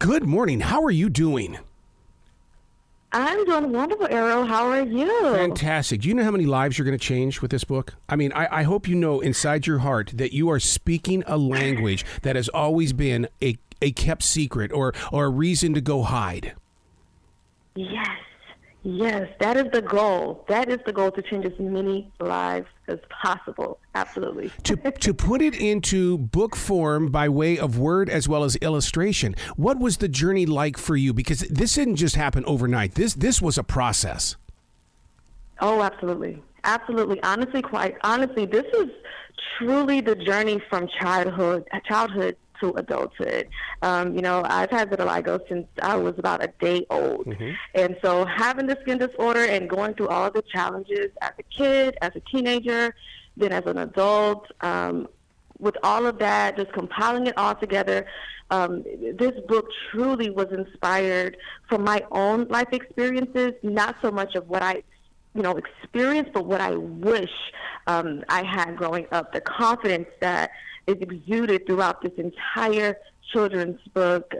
Good morning. How are you doing? I'm doing wonderful, Arrow. How are you? Fantastic. Do you know how many lives you're going to change with this book? I mean, I hope you know inside your heart that you are speaking a language that has always been a kept secret or a reason to go hide. Yes, that is the goal. That is the goal, to change as many lives as possible. Absolutely. To put it into book form by way of word as well as illustration, what was the journey like for you? Because this didn't just happen overnight. This was a process. Oh, absolutely. Absolutely. Quite honestly, this is truly the journey from childhood to adulthood. I've had vitiligo since I was about a day old. Mm-hmm. And so having the skin disorder and going through all the challenges as a kid, as a teenager, then as an adult, with all of that, just compiling it all together, this book truly was inspired from my own life experiences, not so much of what I experienced, but what I wish I had growing up, the confidence that is exuded throughout this entire children's book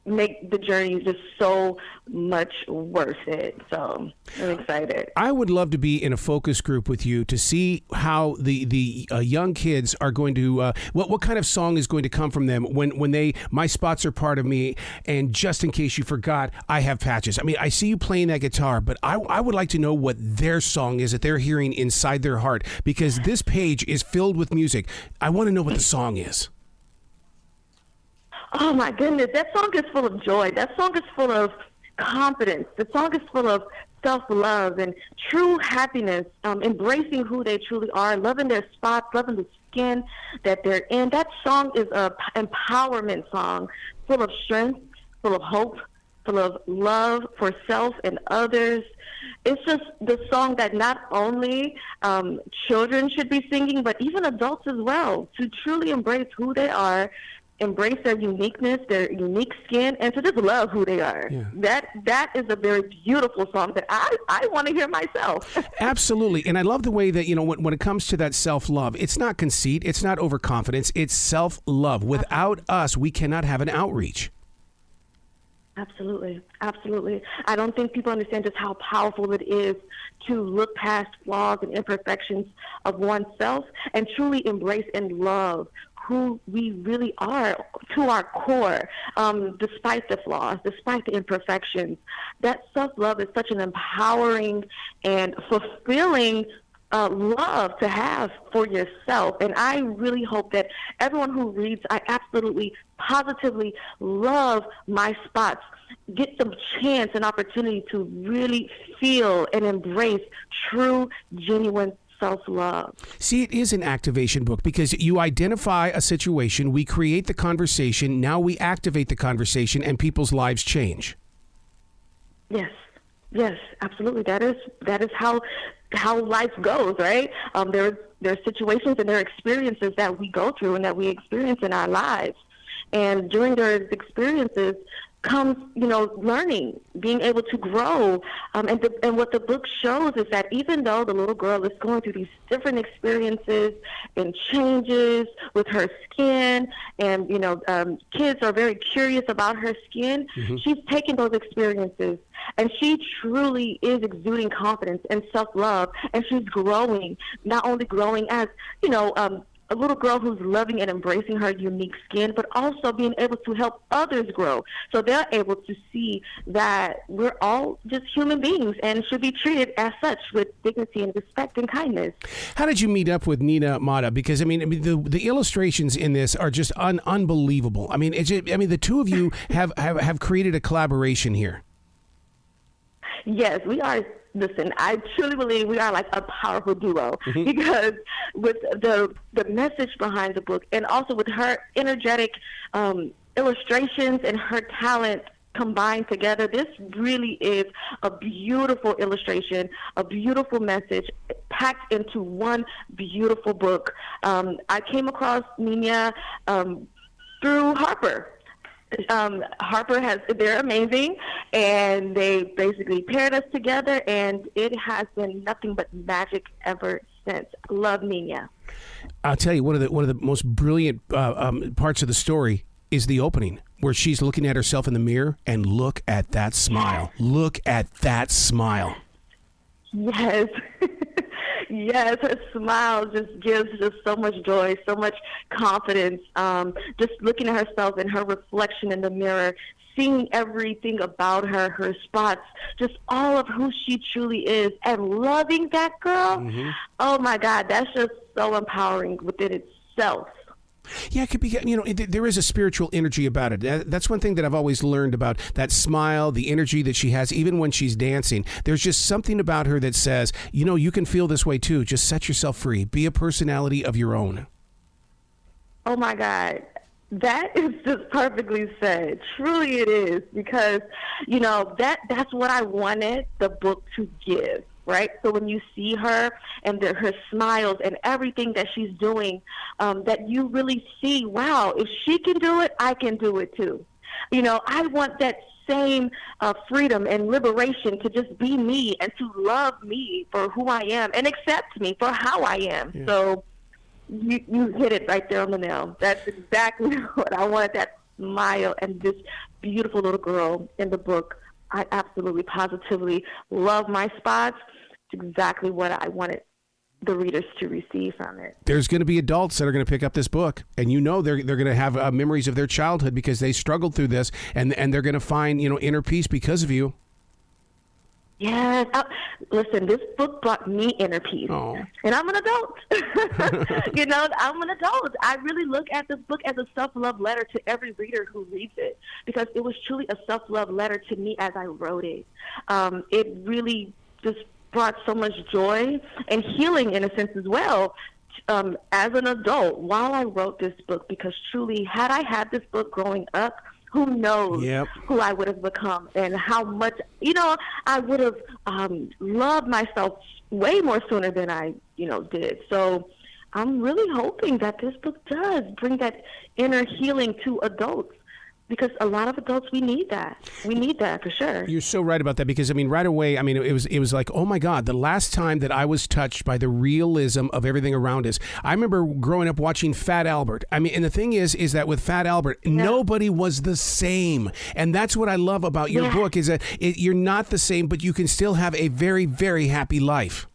make the journey just so much worth it. So I'm excited. I would love to be in a focus group with you to see how the young kids are going to, what kind of song is going to come from them when they, my spots are part of me, and just in case you forgot, I have patches. I mean, I see you playing that guitar, but I would like to know what their song is that they're hearing inside their heart, because this page is filled with music. I want to know what the song is. Oh, my goodness. That song is full of joy. That song is full of confidence. The song is full of self-love and true happiness, embracing who they truly are, loving their spots, loving the skin that they're in. That song is an empowerment song, full of strength, full of hope, full of love for self and others. It's just the song that not only children should be singing, but even adults as well, to truly embrace who they are, embrace their uniqueness, their unique skin, and to just love who they are. Yeah. That is a very beautiful song that I want to hear myself. Absolutely. And I love the way that, when it comes to that self-love, it's not conceit, it's not overconfidence, it's self-love. Without us, we cannot have an outreach. Absolutely. Absolutely. I don't think people understand just how powerful it is to look past flaws and imperfections of oneself and truly embrace and love who we really are to our core, despite the flaws, despite the imperfections. That self-love is such an empowering and fulfilling love to have for yourself. And I really hope that everyone who reads, I absolutely, positively love my spots, get the chance and opportunity to really feel and embrace true, genuine self-love. See, it is an activation book because you identify a situation, we create the conversation, now we activate the conversation, and people's lives change. Yes, absolutely. That is how life goes, right? There's situations and there are experiences that we go through and that we experience in our lives. And during those experiences comes, learning, being able to grow. And what the book shows is that even though the little girl is going through these different experiences and changes with her skin, and, kids are very curious about her skin, mm-hmm. She's taken those experiences and she truly is exuding confidence and self-love, and she's growing, not only growing as, a little girl who's loving and embracing her unique skin, but also being able to help others grow. So they're able to see that we're all just human beings and should be treated as such with dignity and respect and kindness. How did you meet up with Nina Mata? Because, the illustrations in this are just unbelievable. The two of you have created a collaboration here. Yes, we are. Listen, I truly believe we are like a powerful duo, mm-hmm. because with the message behind the book, and also with her energetic illustrations and her talent combined together, this really is a beautiful illustration, a beautiful message packed into one beautiful book. I came across Nina through Harper. They're amazing, and they basically paired us together, and it has been nothing but magic ever since. Love Nina. I'll tell you, one of the most brilliant parts of the story is the opening. where she's looking at herself in the mirror, and look at that smile. Look at that smile. Yes. Yes, her smile just gives just so much joy, so much confidence. Just looking at herself and her reflection in the mirror, seeing everything about her, her spots, just all of who she truly is, and loving that girl. Mm-hmm. Oh my God, that's just so empowering within itself. Yeah, it could be, there is a spiritual energy about it. That's one thing that I've always learned about that smile, the energy that she has, even when she's dancing. There's just something about her that says, you can feel this way too. Just set yourself free. Be a personality of your own. Oh my God. That is just perfectly said. Truly it is, because, that's what I wanted the book to give. Right? So when you see her and her smiles and everything that she's doing, that you really see, wow, if she can do it, I can do it too. I want that same freedom and liberation to just be me and to love me for who I am and accept me for how I am. Yeah. So you hit it right there on the nail. That's exactly what I wanted, that smile and this beautiful little girl in the book. I absolutely, positively love my spots. It's exactly what I wanted the readers to receive from it. There's going to be adults that are going to pick up this book, and they're going to have memories of their childhood because they struggled through this, and they're going to find inner peace because of you. Yes. Listen, this book brought me inner peace. Oh. And I'm an adult. I'm an adult. I really look at this book as a self-love letter to every reader who reads it, because it was truly a self-love letter to me as I wrote it. It really just brought so much joy and healing, in a sense, as well, as an adult while I wrote this book, because truly, had I had this book growing up, who knows who I would have become and how much, I would have loved myself way more sooner than I, did. So I'm really hoping that this book does bring that inner healing to adults, because a lot of adults, we need that. We need that for sure. You're so right about that, because right away, it was like, oh my God, the last time that I was touched by the realism of everything around us. I remember growing up watching Fat Albert. And the thing is that with Fat Albert, nobody was the same. And that's what I love about your book, is that you're not the same, but you can still have a very, very happy life.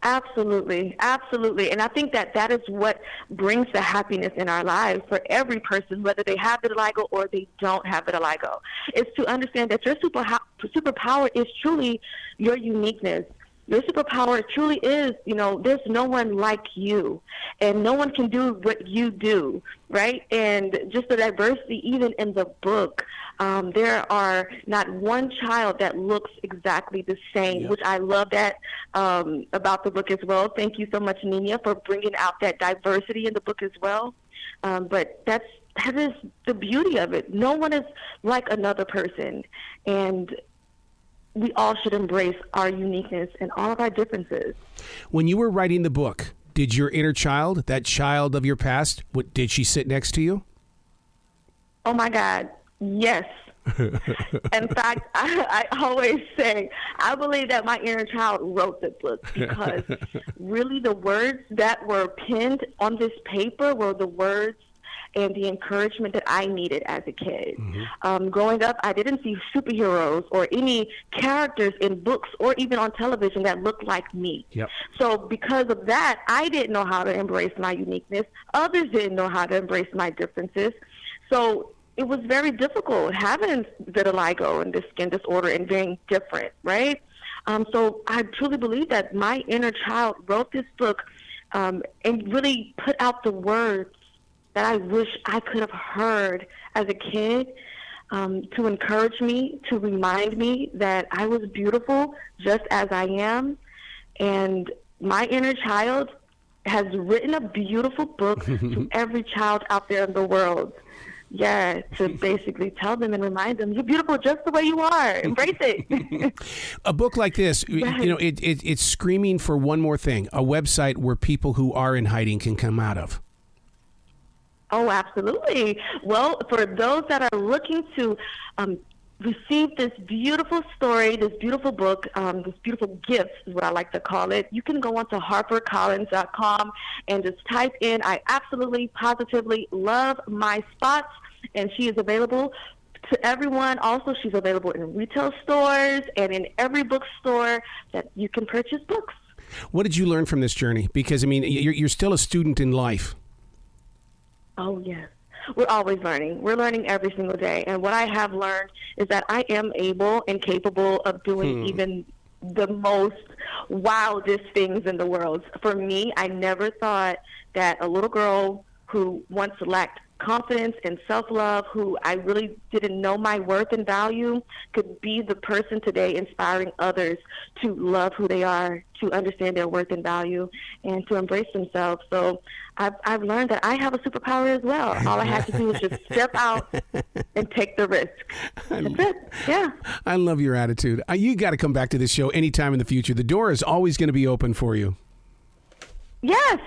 Absolutely. Absolutely. And I think that is what brings the happiness in our lives for every person, whether they have vitiligo or they don't have vitiligo, is to understand that your superpower is truly your uniqueness. Your superpower truly is, there's no one like you, and no one can do what you do, right? And just the diversity, even in the book, there are not one child that looks exactly the same, which I love that about the book as well. Thank you so much, Nina, for bringing out that diversity in the book as well. But that is the beauty of it. No one is like another person, and we all should embrace our uniqueness and all of our differences. When you were writing the book, did your inner child, that child of your past, did she sit next to you? Oh my God, yes. In fact, I always say, I believe that my inner child wrote the book, because really the words that were penned on this paper were the words and the encouragement that I needed as a kid. Mm-hmm. Growing up, I didn't see superheroes or any characters in books or even on television that looked like me. Yep. So because of that, I didn't know how to embrace my uniqueness. Others didn't know how to embrace my differences. So it was very difficult having vitiligo and this skin disorder and being different, right? So I truly believe that my inner child wrote this book and really put out the words that I wish I could have heard as a kid, to encourage me, to remind me that I was beautiful just as I am. And my inner child has written a beautiful book to every child out there in the world. Yeah, to basically tell them and remind them, you're beautiful just the way you are. Embrace it. A book like this, it's screaming for one more thing, a website where people who are in hiding can come out of. Oh, absolutely. Well, for those that are looking to receive this beautiful story, this beautiful book, this beautiful gift is what I like to call it, you can go onto harpercollins.com and just type in, I absolutely, positively love my spots. and she is available to everyone. Also, she's available in retail stores and in every bookstore that you can purchase books. What did you learn from this journey? Because, I mean, you're still a student in life. Oh, yes. We're always learning. We're learning every single day. And what I have learned is that I am able and capable of doing even the most wildest things in the world. For me, I never thought that a little girl who once lacked confidence and self-love, who I really didn't know my worth and value, could be the person today inspiring others to love who they are, to understand their worth and value, and to embrace themselves. So I've learned that I have a superpower as well. All I have to do is just step out and take the risk. That's it. Yeah. I love your attitude. You got to come back to this show anytime in the future. The door is always going to be open for you. Yes.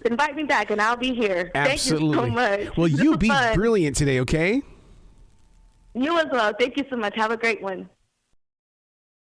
Invite me back, and I'll be here. Absolutely. Thank you so much. Well, you be brilliant today, okay? You as well. Thank you so much. Have a great one.